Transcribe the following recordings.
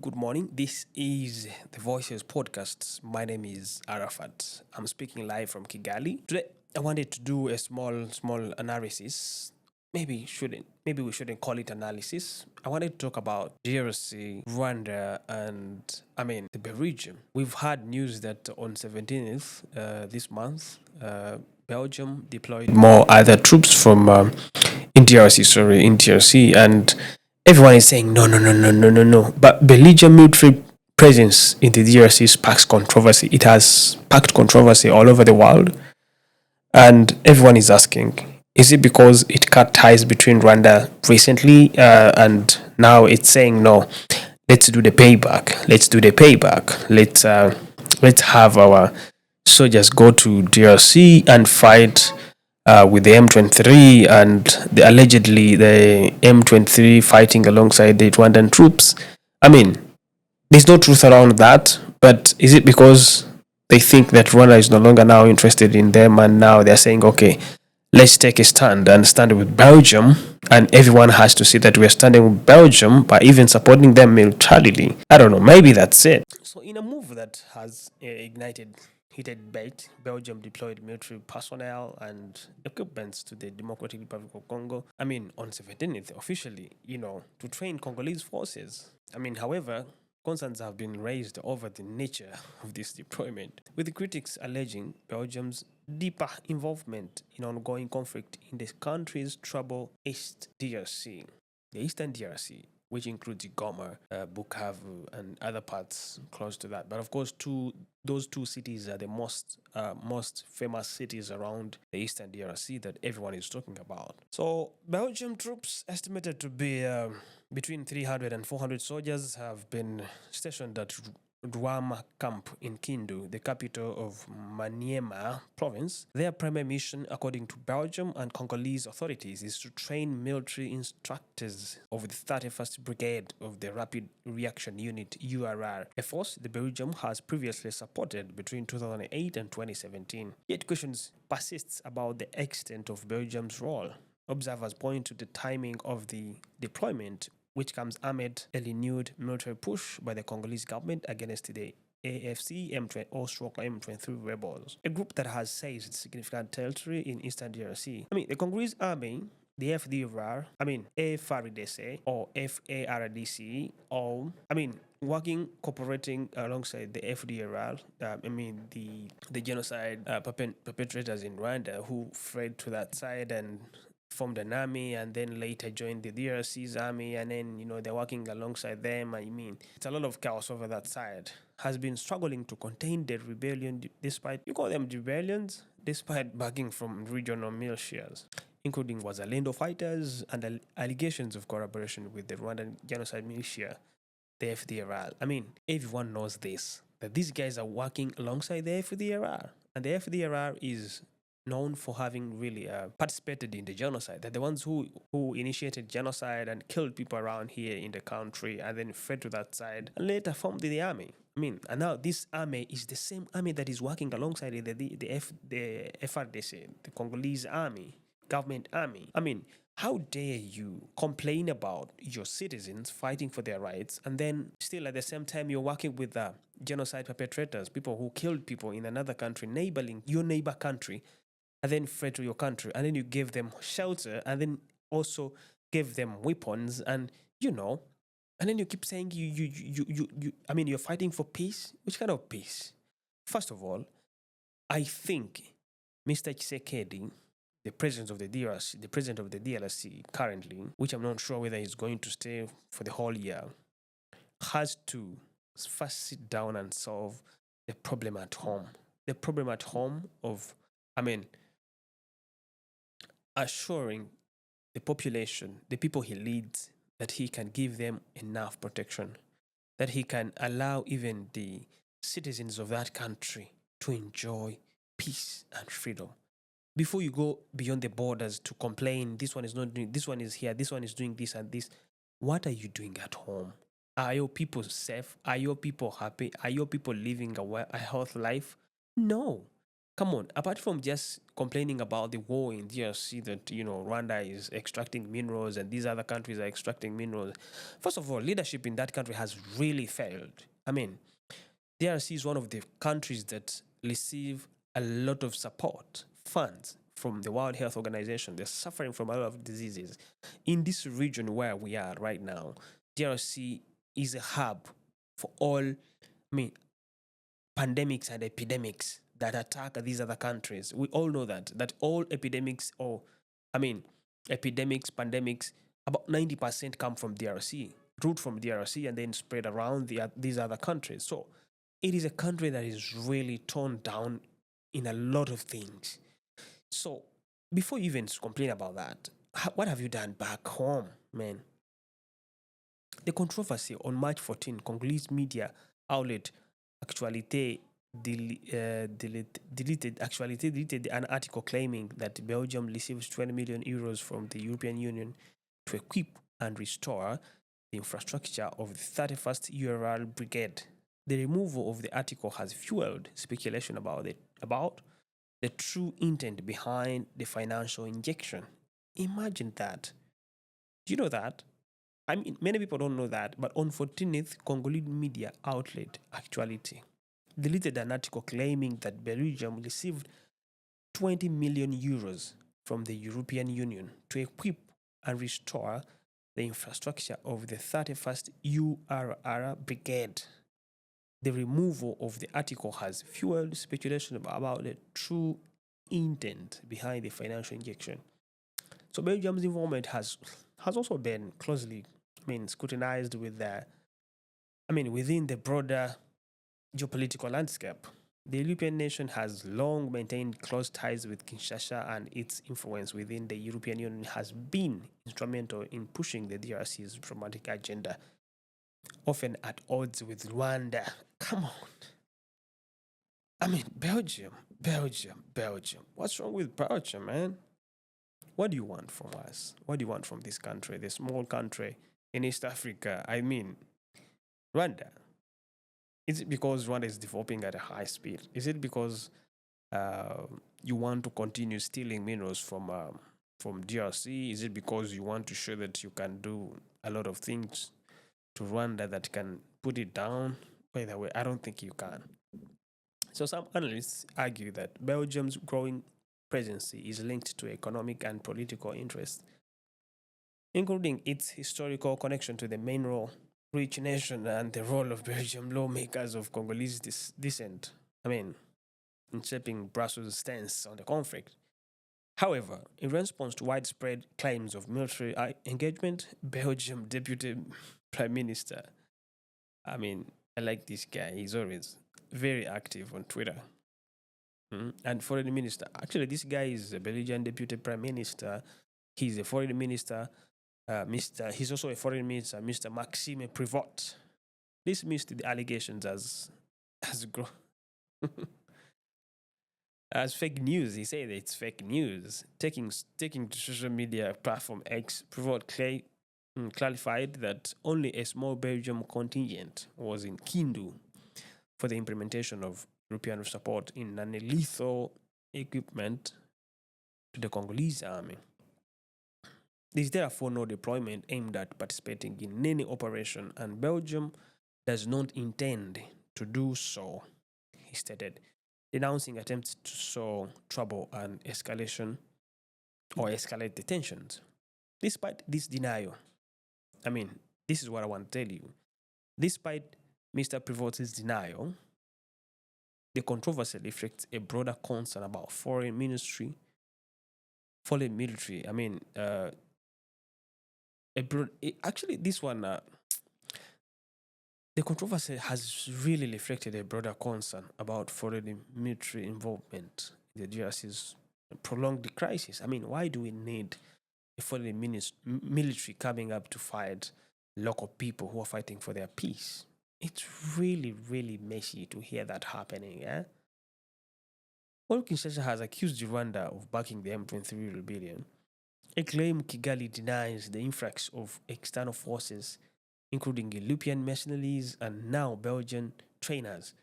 Good morning. This is the Voices Podcast. My name is Arafat. I'm speaking live from Kigali. Today, I wanted to do a small analysis. Maybe we shouldn't call it analysis. I wanted to talk about DRC, Rwanda, and the Belgium. We've had news that on 17th this month, Belgium deployed more other troops from in DRC, and everyone is saying no, no, no, no, no, no, no. But Belgium military presence in the DRC sparks controversy. It has sparked controversy all over the world, and everyone is asking: is it because it cut ties between Rwanda recently, and now it's saying no? Let's do the payback. Let's do the payback. Let's have our soldiers go to DRC and fight with the M23 and allegedly the M23 fighting alongside the Rwandan troops. I mean, there's no truth around that, but is it because they think that Rwanda is no longer now interested in them and now they're saying, okay, let's take a stand and stand with Belgium, and everyone has to see that we're standing with Belgium by even supporting them militarily? I don't know, maybe that's it. So, in a move that has ignited heated debate, Belgium deployed military personnel and equipment to the Democratic Republic of Congo. On 17th, officially, to train Congolese forces. However, concerns have been raised over the nature of this deployment, with the critics alleging Belgium's deeper involvement in ongoing conflict in the country's troubled East DRC. The Eastern DRC, which includes Goma, Bukavu, and other parts close to that. But of course, those two cities are the most famous cities around the Eastern DRC that everyone is talking about. So, Belgium troops estimated to be between 300 and 400 soldiers have been stationed at Rwama camp in Kindu, the capital of Maniema province. Their primary mission, according to Belgium and Congolese authorities, is to train military instructors of the 31st Brigade of the Rapid Reaction Unit (URR), a force the Belgium has previously supported between 2008 and 2017. Yet questions persists about the extent of Belgium's role. Observers point to the timing of the deployment, which comes amid a renewed military push by the Congolese government against the AFC M23 rebels, a group that has seized significant territory in eastern DRC. The Congolese army, the FDR, FARDC or FARDC, or cooperating alongside the FDR, the genocide perpetrators in Rwanda who fled to that side and formed an army and then later joined the DRC's army, and then they're working alongside them. It's a lot of chaos over that side. Has been struggling to contain the rebellion despite, you call them rebellions, despite backing from regional militias, including Wazalendo fighters and allegations of collaboration with the Rwandan genocide militia, the FDR. Everyone knows this, that these guys are working alongside the FDR, and the FDR is known for having really participated in the genocide. They're the ones who initiated genocide and killed people around here in the country and then fled to that side and later formed the army. And now this army is the same army that is working alongside the FRDC, the Congolese army, government army. How dare you complain about your citizens fighting for their rights and then still at the same time you're working with genocide perpetrators, people who killed people in another country, neighboring your neighbor country, and then fled to your country, and then you give them shelter, and then also give them weapons, and and then you keep saying you're fighting for peace. Which kind of peace? First of all, I think Mr. Tshisekedi, the president of the DRC currently, which I'm not sure whether he's going to stay for the whole year, has to first sit down and solve the problem at home. The problem at home of, assuring the population, the people he leads, that he can give them enough protection, that he can allow even the citizens of that country to enjoy peace and freedom. Before you go beyond the borders to complain, this one is not doing, this one is here, this one is doing this and this, what are you doing at home? Are your people safe? Are your people happy? Are your people living a healthy life? No. Come on, apart from just complaining about the war in DRC that, Rwanda is extracting minerals and these other countries are extracting minerals, first of all, leadership in that country has really failed. I mean, DRC is one of the countries that receive a lot of support, funds from the World Health Organization. They're suffering from a lot of diseases. In this region where we are right now, DRC is a hub for all, pandemics and epidemics that attack these other countries. We all know that all epidemics epidemics, pandemics, about 90% come from DRC, root from DRC, and then spread around these other countries. So it is a country that is really torn down in a lot of things. So before you even complain about that, what have you done back home, man? The controversy on March 14, Congolese media outlet Actualité deleted an article claiming that Belgium receives 20 million euros from the European Union to equip and restore the infrastructure of the 31st URL Brigade. The removal of the article has fueled speculation about the true intent behind the financial injection. Imagine that. Do you know that? I mean, many people don't know that, but on 14th, Congolese media outlet Actuality deleted an article claiming that Belgium received 20 million euros from the European Union to equip and restore the infrastructure of the 31st URR Brigade. The removal of the article has fueled speculation about the true intent behind the financial injection. So Belgium's involvement has also been closely, scrutinized within the broader geopolitical landscape. The European nation has long maintained close ties with Kinshasa, and its influence within the European Union has been instrumental in pushing the DRC's diplomatic agenda, often at odds with Rwanda. Come on. Belgium. What's wrong with Belgium, man? What do you want from us? What do you want from this country, this small country in East Africa? Rwanda. Is it because Rwanda is developing at a high speed? Is it because you want to continue stealing minerals from DRC? Is it because you want to show that you can do a lot of things to Rwanda that can put it down? By the way, I don't think you can. So some analysts argue that Belgium's growing presence is linked to economic and political interests, including its historical connection to the mineral-rich nation and the role of Belgian lawmakers of Congolese descent, in shaping Brussels' stance on the conflict. However, in response to widespread claims of military engagement, Belgium Deputy Prime Minister, I like this guy, he's always very active on Twitter. And foreign minister. Actually, this guy is a Belgian deputy prime minister. He's a foreign minister. He's also a foreign minister, Mr. Maxime Prevot. Dismissed the allegations as as fake news. He said it's fake news. Taking to social media platform X, Prevot clarified that only a small Belgian contingent was in Kindu for the implementation of European support in non-lethal equipment to the Congolese army. There is therefore no deployment aimed at participating in any operation, and Belgium does not intend to do so, he stated, denouncing attempts to sow trouble and escalate the tensions. Despite this denial, this is what I want to tell you. Despite Mr. Prevot's denial, the controversy reflects a broader concern about foreign military. The controversy has really reflected a broader concern about foreign military involvement in the DRC's prolonged crisis. Why do we need a foreign military coming up to fight local people who are fighting for their peace? It's really, really messy to hear that happening, yeah? While Kinshasa has accused Rwanda of backing the M23 rebellion, a claim Kigali denies the influx of external forces, including European mercenaries and now Belgian trainers,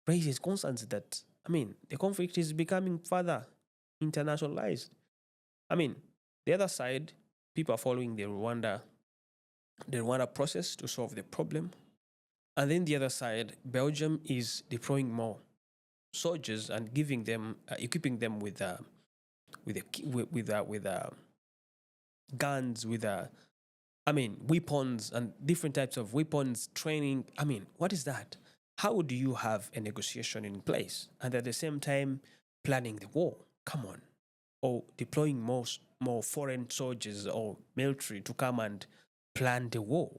raises concerns that I mean, the conflict is becoming further internationalized. I mean, the other side, people are following the Rwanda process to solve the problem. And then the other side, Belgium is deploying more soldiers and giving them, equipping them with, guns, I mean, weapons and different types of weapons, training. I mean, what is that? How do you have a negotiation in place and at the same time planning the war? Come on. Or deploying more foreign soldiers or military to come and plan the war.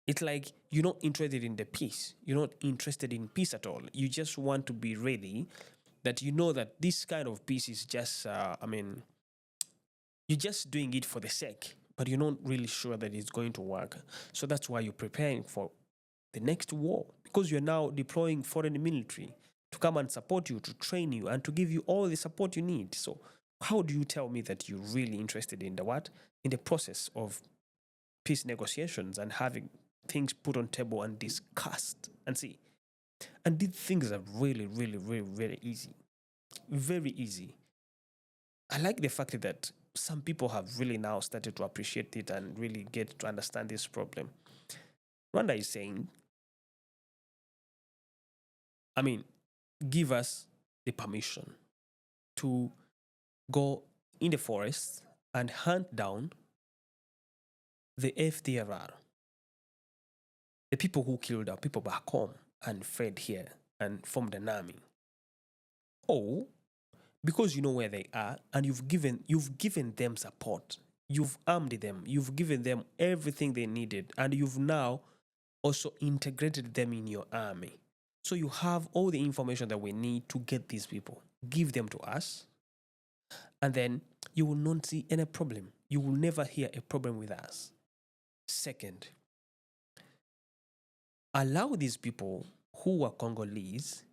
It's like you're not interested in the peace. You're not interested in peace at all. You just want to be ready that you know that this kind of peace is just, you're just doing it for the sake, but you're not really sure that it's going to work. So that's why you're preparing for the next war, because you're now deploying foreign military to come and support you, to train you, and to give you all the support you need. So how do you tell me that you're really interested in the what? In the process of peace negotiations and having things put on table and discussed and see. And these things are really, really, really, very easy. Very easy. I like the fact that some people have really now started to appreciate it and really get to understand this problem. Rwanda is saying, I mean, give us the permission to go in the forest and hunt down the FDRR, the people who killed our people back home and fled here and formed an army. Or because you know where they are and you've given them support, you've armed them, you've given them everything they needed, and you've now also integrated them in your army. So you have all the information that we need to get these people. Give them to us, and then you will not see any problem. You will never hear a problem with us. Second, allow these people who are Congolese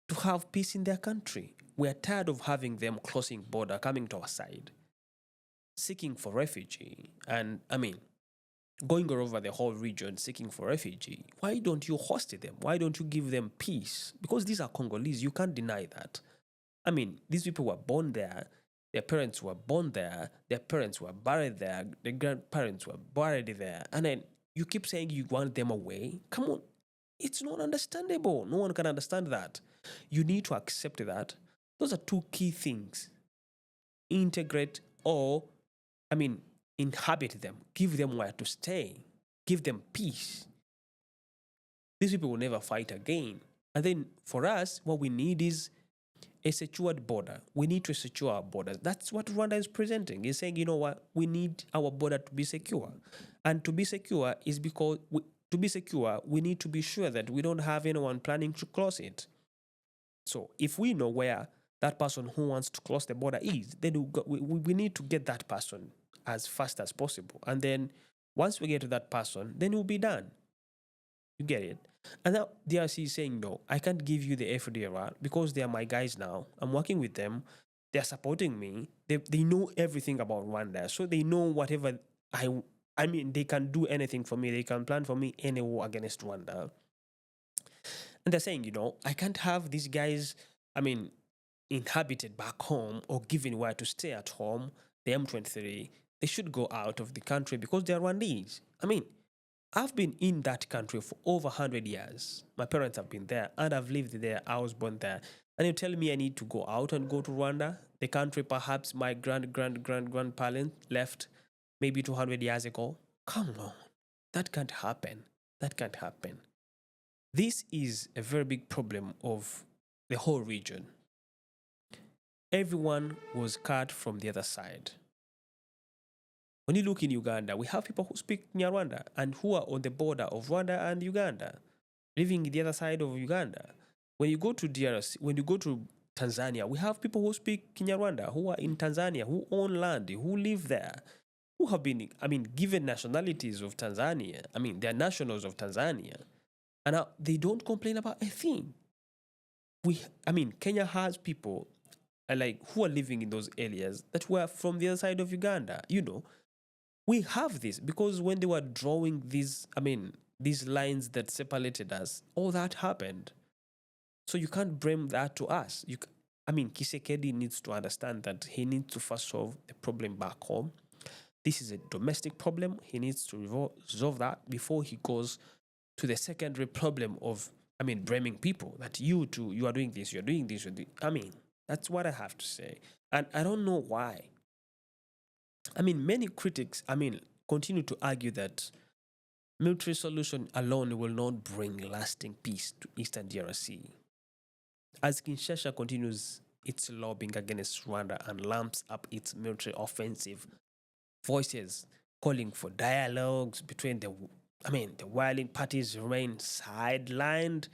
to have peace in their country. We are tired of having them crossing border, coming to our side, seeking for refugee, and going all over the whole region seeking for refugee. Why don't you host them? Why don't you give them peace? Because these are Congolese, you can't deny that. These people were born there, their parents were born there, their parents were buried there, their grandparents were buried there, and then you keep saying you want them away? Come on, it's not understandable. No one can understand that. You need to accept that. Those are two key things. Integrate or, inhabit them. Give them where to stay. Give them peace. These people will never fight again. And then for us, what we need is a secured border. We need to secure our borders. That's what Rwanda is presenting. It's saying, you know what, we need our border to be secure. And to be secure is because we need to be sure that we don't have anyone planning to cross it. So if we know where that person who wants to cross the border is, then we need to get that person as fast as possible. And then once we get to that person, then we'll be done. You get it? And now DRC is saying, no, I can't give you the FDR because they are my guys now. I'm working with them. They're supporting me. They know everything about Rwanda. So they know whatever they can do anything for me. They can plan for me any war against Rwanda. And they're saying, I can't have these guys, inhabited back home or given where to stay at home, the M23. They should go out of the country because they're Rwandese. I've been in that country for over 100 years. My parents have been there and I've lived there. I was born there. And you tell me I need to go out and go to Rwanda, the country perhaps my grandparents left maybe 200 years ago? Come on. That can't happen. That can't happen. This is a very big problem of the whole region. Everyone was cut from the other side. When you look in Uganda, we have people who speak Nyarwanda and who are on the border of Rwanda and Uganda, living the other side of Uganda. When you go to DRC, when you go to Tanzania, we have people who speak Kinyarwanda, who are in Tanzania, who own land, who live there, who have been, given nationalities of Tanzania. They're nationals of Tanzania. And now they don't complain about a thing. Kenya has people who are living in those areas that were from the other side of Uganda. We have this because when they were drawing these lines that separated us, all that happened. So you can't blame that to us. I mean, Kisekedi needs to understand that he needs to first solve the problem back home. This is a domestic problem. He needs to resolve that before he goes to the secondary problem of, I mean, blaming people that you too, you are doing this, you're doing this. I mean, that's what I have to say. And I don't know why. I mean, many critics, I mean, continue to argue that military solution alone will not bring lasting peace to Eastern DRC. As Kinshasa continues its lobbying against Rwanda and lamps up its military offensive, voices calling for dialogues between the warring parties remain sidelined.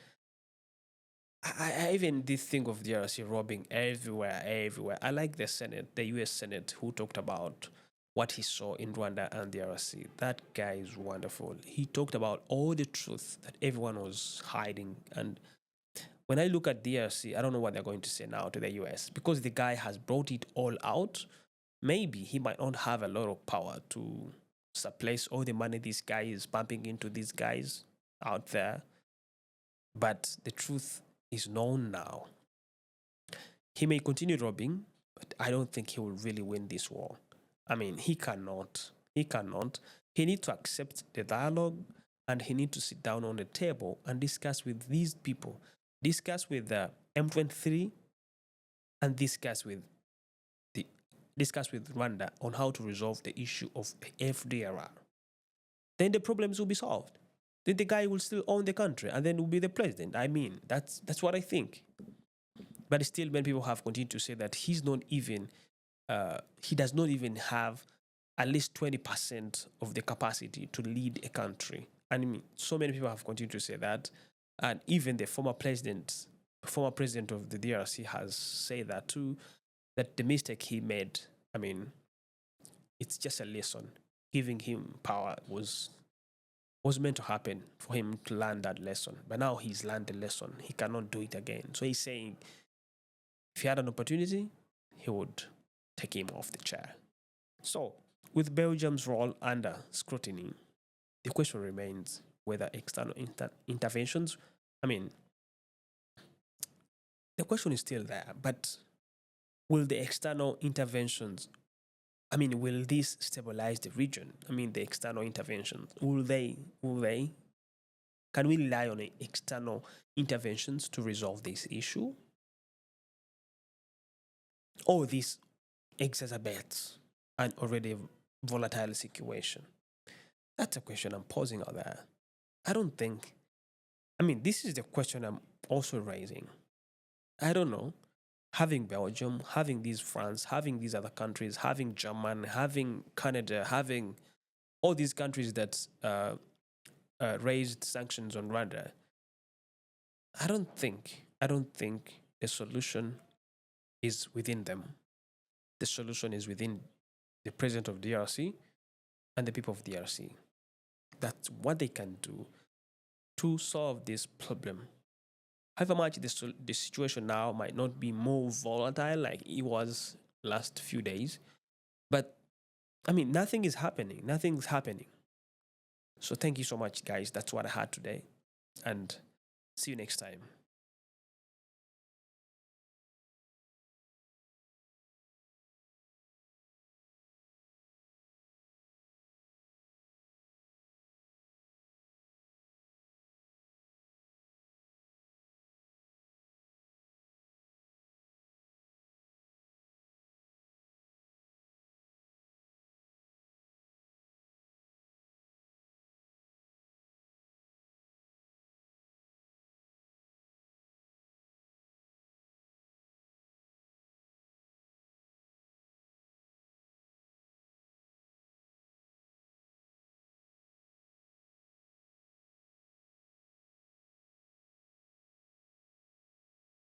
I even did think of DRC robbing everywhere, everywhere. I like the Senate, the US Senate, who talked about what he saw in Rwanda and DRC. That guy is wonderful. He talked about all the truth that everyone was hiding. And when I look at DRC, I don't know what they're going to say now to the US because the guy has brought it all out. Maybe he might not have a lot of power to supplies all the money this guy is pumping into these guys out there. But the truth is known now. He may continue robbing, but I don't think he will really win this war. I mean, he cannot. He cannot. He needs to accept the dialogue and he needs to sit down on the table and discuss with these people. Discuss with the M23 and discuss with Rwanda on how to resolve the issue of the FDRR. Then the problems will be solved. Then the guy will still own the country and then will be the president. I mean, that's what I think. But still, many people have continued to say that he does not even have at least 20% of the capacity to lead a country. And I mean, so many people have continued to say that. And even the former president of the DRC has said that too, that the mistake he made, I mean, it's just a lesson. Giving him power was meant to happen for him to learn that lesson. But now he's learned the lesson. He cannot do it again. So he's saying if he had an opportunity, he would take him off the chair. So, with Belgium's role under scrutiny, the question remains whether external interventions, I mean, the question is still there, but will the external interventions, I mean, will this stabilize the region? I mean, the external interventions, will they? Can we rely on external interventions to resolve this issue? Or this exacerbates an already volatile situation? That's a question I'm posing out there. This is the question I'm also raising. I don't know. Having Belgium, having these France, having these other countries, having Germany, having Canada, having all these countries that raised sanctions on Rwanda, I don't think the solution is within them. The solution is within the president of DRC and the people of DRC. That's what they can do to solve this problem. However much the situation now might not be more volatile like it was last few days, but I mean, nothing is happening. Nothing's happening. So thank you so much, guys. That's what I had today, and see you next time.